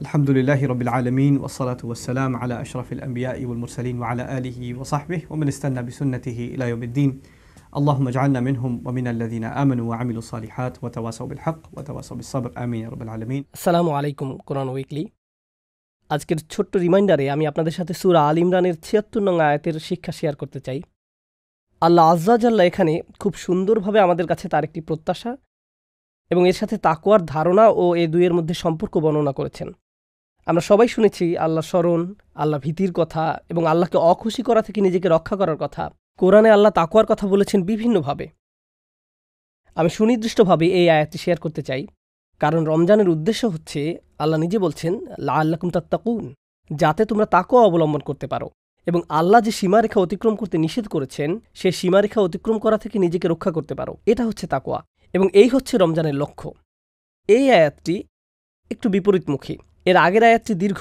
আলহামদুলিল্লাহি রাব্বিল আলামিন ওয়াসসালাতু ওয়াসসালাম আলা আশরাফিল আম্বিয়াই ওয়াল মুরসালিন ওয়া আলা আলিহি ওয়া সাহবিহি ওয়া মান ইস্তান্না বিসুন্নতিহি ইলা ইয়াউমিদ্দিন। আল্লাহুম্মা ইজআলনা মিনহুম ওয়া মিনাল্লাযিনা আমানু ওয়া আমিলুস সালিহাত ওয়া তাওয়াসাউ বিল হক ওয়া তাওয়াসাউ বিস sabr আমিন ইয়া রাব্বাল আলামিন। আসসালামু আলাইকুম। কোরআন উইকলি আজকের ছোট্ট রিমাইন্ডারে আমি আপনাদের সাথে সূরা আল ইমরানের ৭৬ নং আয়াতের শিক্ষা শেয়ার করতে চাই। আল্লাহ আজ্জা জাল্লা এখানে খুব সুন্দরভাবে আমাদের কাছে তার একটি প্রত্যাশা এবং এর সাথে তাকওয়ার ধারণা ও এই দুইয়ের মধ্যে সম্পর্ক বর্ণনা করেছেন। আমরা সবাই শুনেছি আল্লাহ স্মরণ, আল্লাহ ভীতির কথা এবং আল্লাহকে অখুশি করা থেকে নিজেকে রক্ষা করার কথা। কোরআনে আল্লাহ তাকওয়ার কথা বলেছেন বিভিন্নভাবে। আমি সুনির্দিষ্টভাবে এই আয়াতটি শেয়ার করতে চাই, কারণ রমজানের উদ্দেশ্য হচ্ছে আল্লাহ নিজে বলছেন লাআল্লাকুম তাত্তাকুন, যাতে তোমরা তাকওয়া অবলম্বন করতে পারো এবং আল্লাহ যে সীমারেখা অতিক্রম করতে নিষেধ করেছেন সেই সীমারেখা অতিক্রম করা থেকে নিজেকে রক্ষা করতে পারো। এটা হচ্ছে তাকওয়া এবং এই হচ্ছে রমজানের লক্ষ্য। এই আয়াতটি একটু বিপরীতমুখী। এর আগের আয়াতটি দীর্ঘ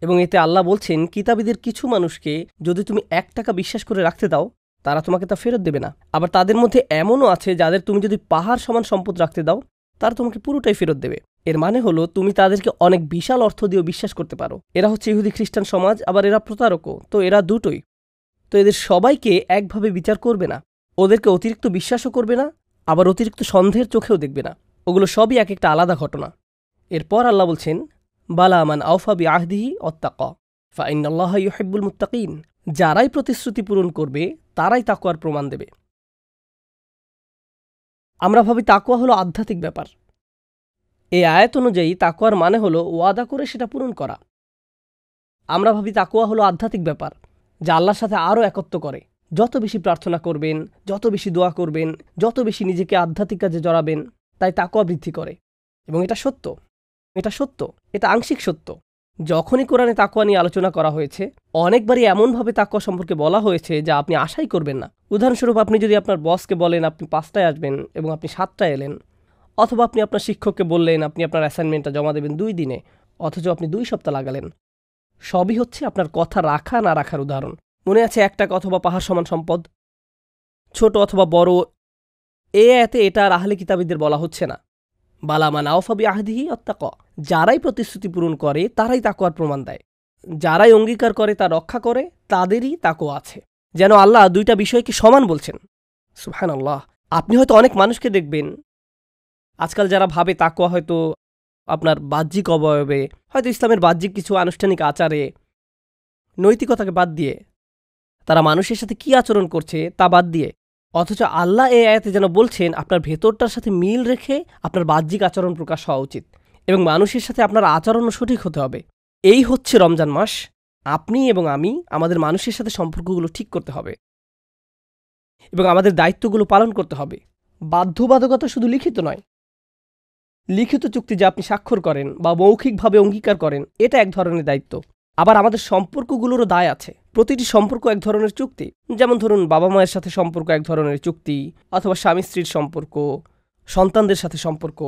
এবং এতে আল্লাহ বলছেন কিতাবীদের কিছু মানুষকে যদি তুমি ১ টাকা বিশ্বাস করে রাখতে দাও তারা তোমাকে তা ফেরত দেবে না। আবার তাদের মধ্যে এমনও আছে যাদের তুমি যদি পাহাড় সমান সম্পদ রাখতে দাও তারা তোমাকে পুরোটাই ফেরত দেবে। এর মানে হলো তুমি তাদেরকে অনেক বিশাল অর্থ দিয়েও বিশ্বাস করতে পারো। এরা হচ্ছে ইহুদি খ্রিস্টান সমাজ, আবার এরা প্রতারকও, তো এরা দুটোই। তো এদের সবাইকে একভাবে বিচার করবে না, ওদেরকে অতিরিক্ত বিশ্বাসও করবে না, আবার অতিরিক্ত সন্দেহের চোখেও দেখবে না। ওগুলো সবই এক একটা আলাদা ঘটনা। এরপর আল্লাহ বলছেন বালা মান আওফা বিআহদিহি ওয়াত্তাকা ফাইন্নাল্লাহা ইউহিব্বুল মুত্তাকিন, যারাই প্রতিশ্রুতি পূরণ করবে তারাই তাকওয়ার প্রমাণ দেবে। আমরা ভাবি তাকওয়া হলো আধ্যাত্মিক ব্যাপার। এই আয়াত অনুযায়ী তাকওয়ার মানে হলো ওয়াদা করে সেটা পূরণ করা। আমরা ভাবি তাকওয়া হলো আধ্যাত্মিক ব্যাপার যা আল্লাহর সাথে আরও একত্ব করে। যত বেশি প্রার্থনা করবেন, যত বেশি দোয়া করবেন, যত বেশি নিজেকে আধ্যাত্মিক কাজে জড়াবেন, তাই তাকওয়া বৃদ্ধি করে। এবং এটা সত্য, এটা আংশিক সত্য। যখনই কোরআনে তাকওয়া নিয়ে আলোচনা করা হয়েছে অনেকবারই এমনভাবে তাকওয়া সম্পর্কে বলা হয়েছে যা আপনি আশাই করবেন না। উদাহরণস্বরূপ, আপনি যদি আপনার বসকে বলেন আপনি ৫টায় আসবেন এবং আপনি ৭টায় এলেন, অথবা আপনি আপনার শিক্ষককে বললেন আপনি আপনার অ্যাসাইনমেন্টটা জমা দেবেন ২ দিনে, অথচ আপনি ২ সপ্তাহ লাগালেন। সবই হচ্ছে আপনার কথা রাখা না রাখার উদাহরণ। মনে আছে ১ টাকা অথবা পাহাড় সমান সম্পদ, ছোট অথবা বড়। এ আয়াতে এটা আর আহলে কিতাবীদের বলা হচ্ছে না। বালা মান আওফা বিআহদিহি ওয়াত্তাকা, যারাই প্রতিশ্রুতি পূরণ করে তারাই তাকওয়ার প্রমাণ দেয়। যারাই অঙ্গীকার করে তা রক্ষা করে তাদেরই তাকওয়া আছে। যেন আল্লাহ দুইটা বিষয়কে সমান বলছেন। সুবহানাল্লাহ। আপনি হয়তো অনেক মানুষকে দেখবেন আজকাল যারা ভাবে তাকওয়া হয়তো আপনার বাহ্যিক অবয়বে, হয়তো ইসলামের বাহ্যিক কিছু আনুষ্ঠানিক আচারে, নৈতিকতাকে বাদ দিয়ে তারা মানুষের সাথে কি আচরণ করছে তা বাদ দিয়ে, অথচ আল্লাহ এই আয়াতে যেন বলছেন আপনার ভেতরটার সাথে মিল রেখে আপনার বাহ্যিক আচরণ প্রকাশ হওয়া উচিত এবং মানুষের সাথে আপনার আচরণও সঠিক হতে হবে। এই হচ্ছে রমজান মাস। আপনি এবং আমি আমাদের মানুষের সাথে সম্পর্কগুলো ঠিক করতে হবে এবং আমাদের দায়িত্বগুলো পালন করতে হবে। বাধ্যবাধকতা শুধু লিখিত নয়, লিখিত চুক্তি যা আপনি স্বাক্ষর করেন বা মৌখিকভাবে অঙ্গীকার করেন এটা এক ধরনের দায়িত্ব। আবার আমাদের সম্পর্কগুলোরও দায় আছে। প্রতিটি সম্পর্ক এক ধরনের চুক্তি। যেমন ধরুন বাবা মায়ের সাথে সম্পর্ক এক ধরনের চুক্তি, অথবা স্বামী স্ত্রীর সম্পর্ক, সন্তানদের সাথে সম্পর্ক,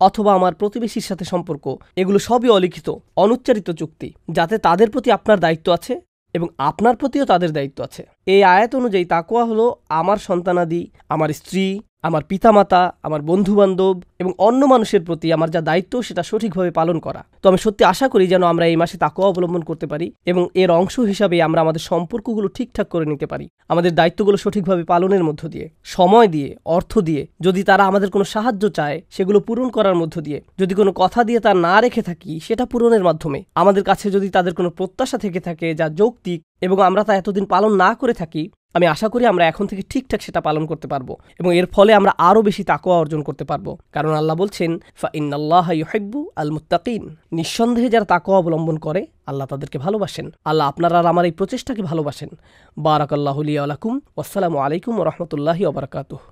অথবা আমার প্রতিবেশীর সাথে সম্পর্ক। এগুলো সবই অলিখিত, অনুচ্চারিত চুক্তি, যাতে তাদের প্রতি আপনার দায়িত্ব আছে এবং আপনার প্রতিও তাদের দায়িত্ব আছে। এই আয়াত অনুযায়ী তাকওয়া হলো আমার সন্তানাদি, আমার স্ত্রী, আমার পিতামাতা, আমার বন্ধুবান্ধব এবং অন্য মানুষের প্রতি আমার যা দায়িত্ব সেটা সঠিকভাবে পালন করা। তো আমি সত্যি আশা করি যেন আমরা এই মাসে তাকওয়া অবলম্বন করতে পারি এবং এর অংশ হিসাবে আমরা আমাদের সম্পর্কগুলো ঠিকঠাক করে নিতে পারি। আমাদের দায়িত্বগুলো সঠিকভাবে পালনের মধ্য দিয়ে, সময় দিয়ে, অর্থ দিয়ে, যদি তারা আমাদের কোনো সাহায্য চায় সেগুলো পূরণ করার মধ্য দিয়ে, যদি কোনো কথা দিয়ে তা না রেখে থাকি সেটা পূরণের মাধ্যমে, আমাদের কাছে যদি তাদের কোনো প্রত্যাশা থেকে থাকে যা যৌক্তিক এবং আমরা তা এতদিন পালন না করে থাকি, আমি আশা করি আমরা এখন থেকে ঠিকঠাক সেটা পালন করতে পারবো এবং এর ফলে আমরা আরও বেশি তাকওয়া অর্জন করতে পারবো। কারণ আল্লাহ বলছেন ফাইন্নাল্লাহা ইউহিব্বু আল মুত্তাকিন, নিঃসন্দেহে যারা তাকওয়া অবলম্বন করে আল্লাহ তাদেরকে ভালোবাসেন। আল্লাহ আপনারা আর আমার এই প্রচেষ্টাকে ভালোবাসেন। বারাকাল্লাহু লি ওয়া লাকুম। ওয়াসসালামু আলাইকুম ওয়া রাহমাতুল্লাহি ওয়া বারাকাতুহু।